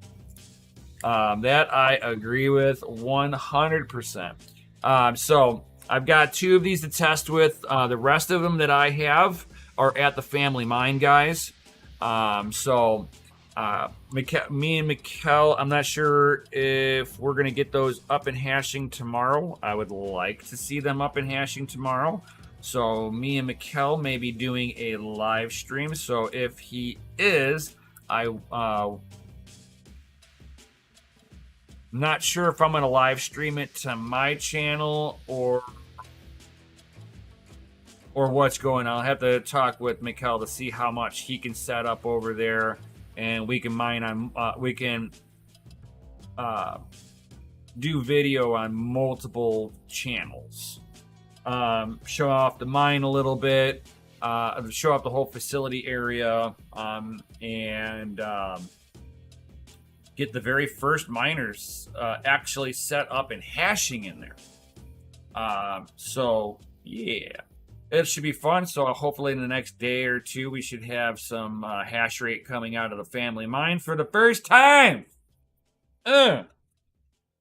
That I agree with 100%. So I've got 2 of these to test with. The rest of them that I have are at the Family Mine guys. So me and Mikkel, I'm not sure if we're going to get those up and hashing tomorrow. I would like to see them up and hashing tomorrow. So me and Mikkel may be doing a live stream. So if he is, not sure if I'm going to live stream it to my channel or what's going on. I'll have to talk with Mikkel to see how much he can set up over there, and we can mine on. We can do video on multiple channels. Show off the mine a little bit. Show off the whole facility area, and get the very first miners actually set up and hashing in there. So yeah, it should be fun. So hopefully in the next day or 2, we should have some hash rate coming out of the Family Mine for the first time. I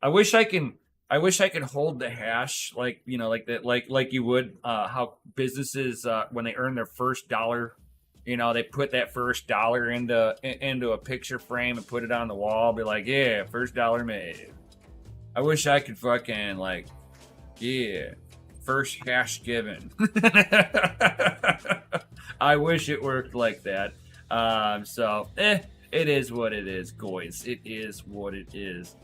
wish I can hold the hash like that, like you would how businesses when they earn their first dollar. They put that first dollar into a picture frame and put it on the wall. Be like, yeah, first dollar made. I wish I could fucking first hash given. I wish it worked like that. So it is what it is, guys. It is what it is.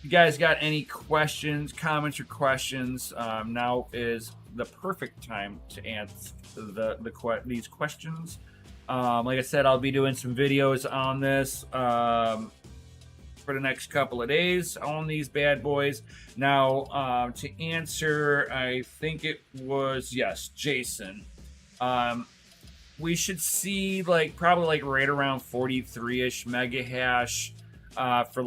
You guys got any questions, comments, or questions? Now is the perfect time to answer these questions. Like I said, I'll be doing some videos on this for the next couple of days on these bad boys. Now, to answer, I think it was, yes, Jason. We should see probably right around 43-ish mega hash for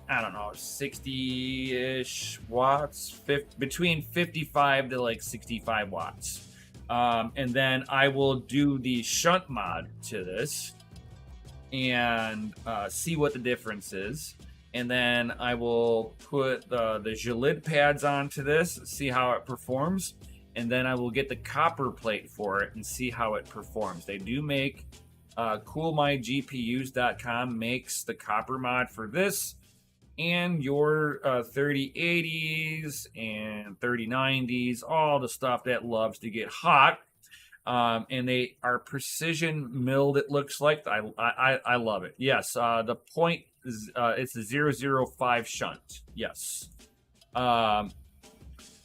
I don't know, 60-ish watts, between 55 to 65 watts. And then I will do the shunt mod to this and see what the difference is. And then I will put the Jalid pads onto this, see how it performs. And then I will get the copper plate for it and see how it performs. They do make, coolmygpus.com makes the copper mod for this. And your 3080s and 3090s, all the stuff that loves to get hot. And they are precision milled, it looks like. I love it. Yes, the point is it's a 005 shunt. Yes.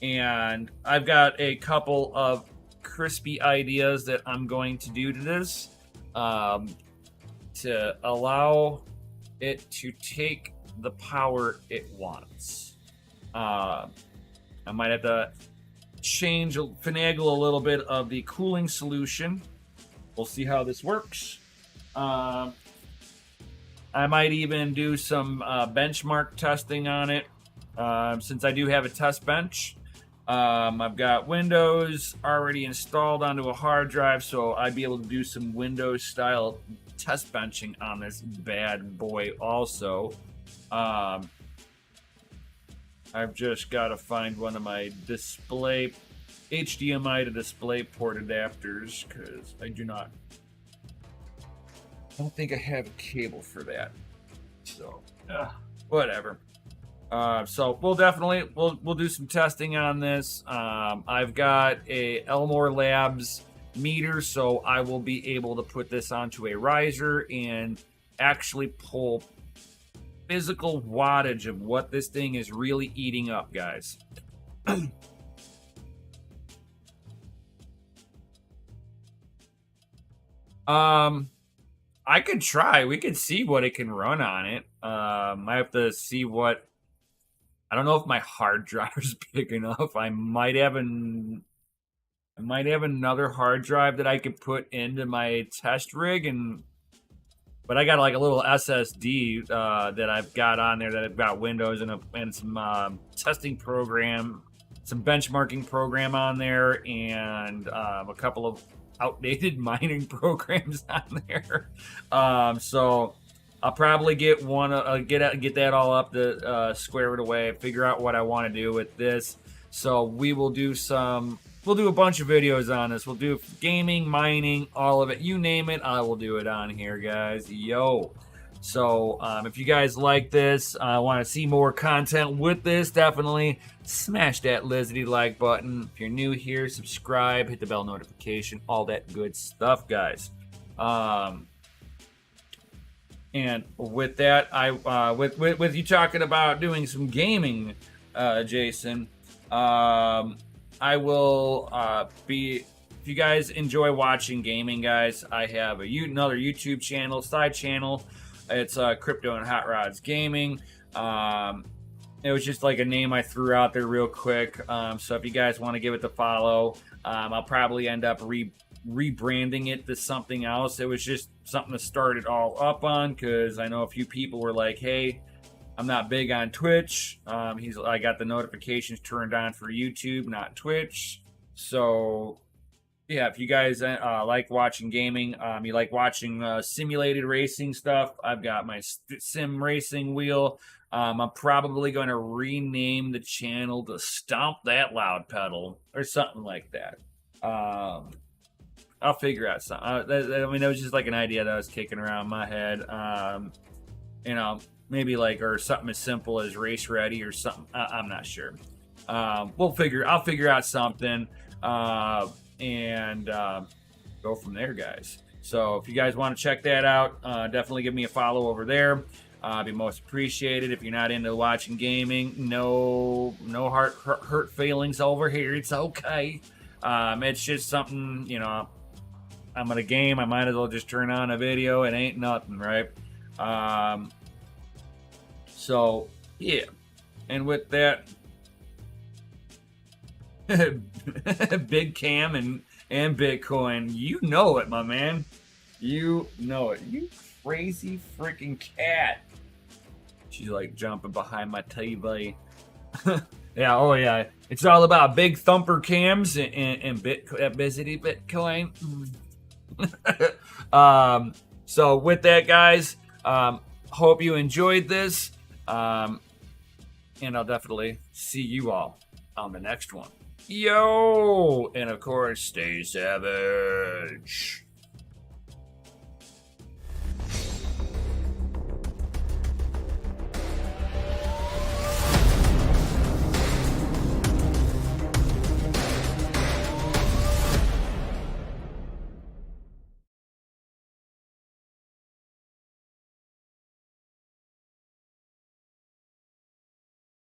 And I've got a couple of crispy ideas that I'm going to do to this to allow it to take the power it wants. I might have to finagle a little bit of the cooling solution. We'll see how this works. I might even do some benchmark testing on it, since I do have a test bench. I've got Windows already installed onto a hard drive, so I'd be able to do some Windows style test benching on this bad boy also. I've just got to find one of my display HDMI to display port adapters, because I don't think I have a cable for that. So whatever. So we'll do some testing on this. I've got a Elmore Labs meter, so I will be able to put this onto a riser and actually pull physical wattage of what this thing is really eating up, guys. I could try. We could see what it can run on it. I have to see what. I don't know if my hard drive is big enough. I might have another hard drive that I could put into my test rig, but I got like a little SSD that I've got on there that I've got Windows and some testing program, some benchmarking program on there, and a couple of outdated mining programs on there. So I'll probably get one, get that all up to square it away, figure out what I want to do with this. So we will do we'll do a bunch of videos on this. We'll do gaming, mining, all of it. You name it, I will do it on here, guys. Yo. So if you guys like this, want to see more content with this, definitely smash that Lizzie like button. If you're new here, subscribe, hit the bell notification, all that good stuff, guys. And with that, with you talking about doing some gaming, Jason, I will be. If you guys enjoy watching gaming, guys, I have another YouTube channel, side channel. It's Crypto and Hot Rods Gaming. It was just like a name I threw out there real quick. So if you guys want to give it the follow, I'll probably end up rebranding it to something else. It was just something to start it all up on, because I know a few people were like, hey, I'm not big on Twitch. I got the notifications turned on for YouTube, not Twitch. So yeah, if you guys like watching gaming, you like watching simulated racing stuff, I've got my sim racing wheel. I'm probably going to rename the channel to Stomp That Loud Pedal or something like that. I'll figure out something. I mean, that was just like an idea that was kicking around my head. You know, maybe like, or something as simple as Race Ready or something. I'm not sure. I'll figure out something. And go from there, guys. So if you guys want to check that out, definitely give me a follow over there. Be most appreciated. If you're not into watching gaming, no hurt feelings over here. It's okay. It's just something, you know, I'm at a game, I might as well just turn on a video. It ain't nothing, right? So yeah, and with that, Big Cam and Bitcoin, you know it, my man. You know it. You crazy freaking cat. She's like jumping behind my TV. Yeah, oh yeah. It's all about big thumper cams and Bitcoin. So with that, guys, hope you enjoyed this. And I'll definitely see you all on the next one. Yo! And of course, stay savage.